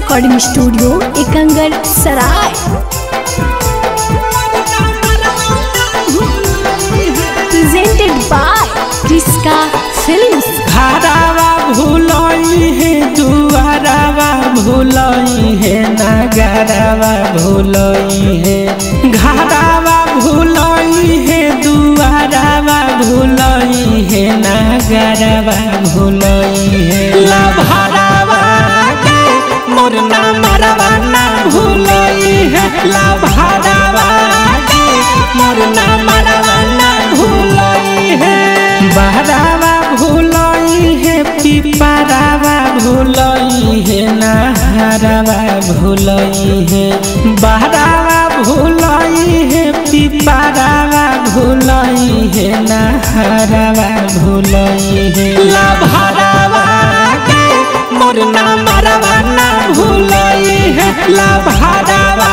Recording studio Ekangar Sarai. Presented by Kriska films. घरवा भूलई है दुआरवा भूलई है नगरवा भूलई है। घरवा भूलई है दुआरवा भूलई है नगरवा भूलई है। लभरवा के मोर ना मरवा ना भूलई है। लभरवा के मोर ना मरवा ना भूलई है। बहरावा भूलई है पिपरावा भूलई है नहरवा भूलई है। बहरावा भूलई है पिपरावा भूलई है नहरवा भूलई है। लभरवा के मोर ना मरवा ना भूलई है। लभरवा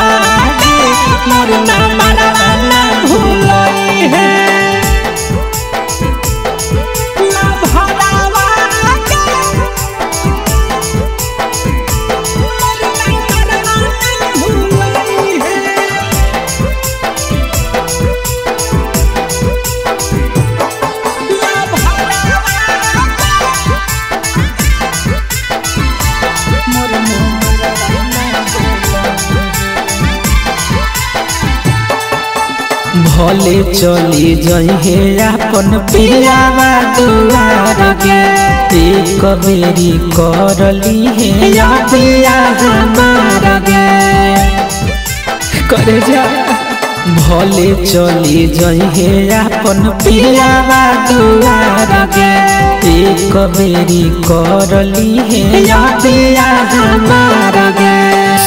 के मोर ना मरवा ना भूलई है। भले चली जइहे अपन पियावा दुआर गे। एक बेरी करली है या पिया हमार गे। करे जा भले चली जइहे अपन पियावा दुआर गे। एक बेरी करली है या पिया हमार गे।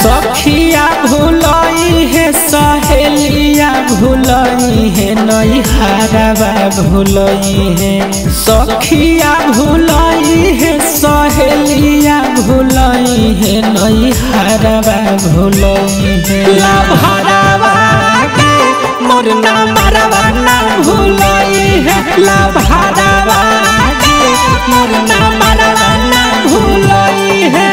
सखिया भूलई है सहेलिया भूलई है नैहरवा भूलई है। सखिया भूलई है सहेलिया भूलई है नैहरवा भूलई है। लभरवा के मोर ना मरवा ना भूलई है। लभरवा के मोर ना मरवा ना भूलई है।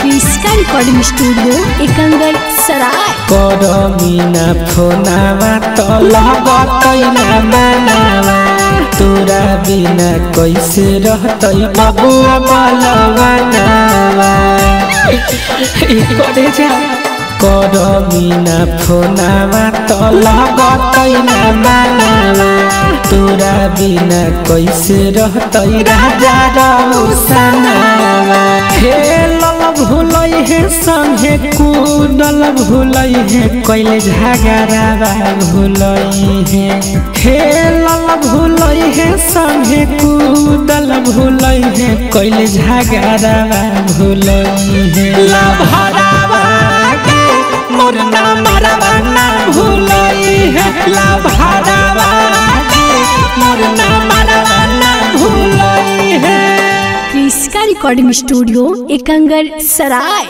क्रिस्का रिकॉर्डिंग स्टूडियो एकंगर सराय। करमीना फोनावा तो लगतई ना मनावा। तोरा बिना कैसे रहतई बबुआ बलवनावा। करे जा करमीना फोनावा तो लगतई ना मनावा। तोरा बिना कैसे रहतई राजा रउसनावा। खेलल भूलई है संगे कूदल भूलई है कैले झगड़ावा भूलई है। खेलल भूलई है संगे कूदल भूलई है कैले झगड़ावा भूलई है। लभरवा के मोर ना मरवा ना भूलई है। लभरवा के मोर ना मरवा ना भूलई है। क्रिस्का रिकॉर्डिंग स्टूडियो एकंगर सराय।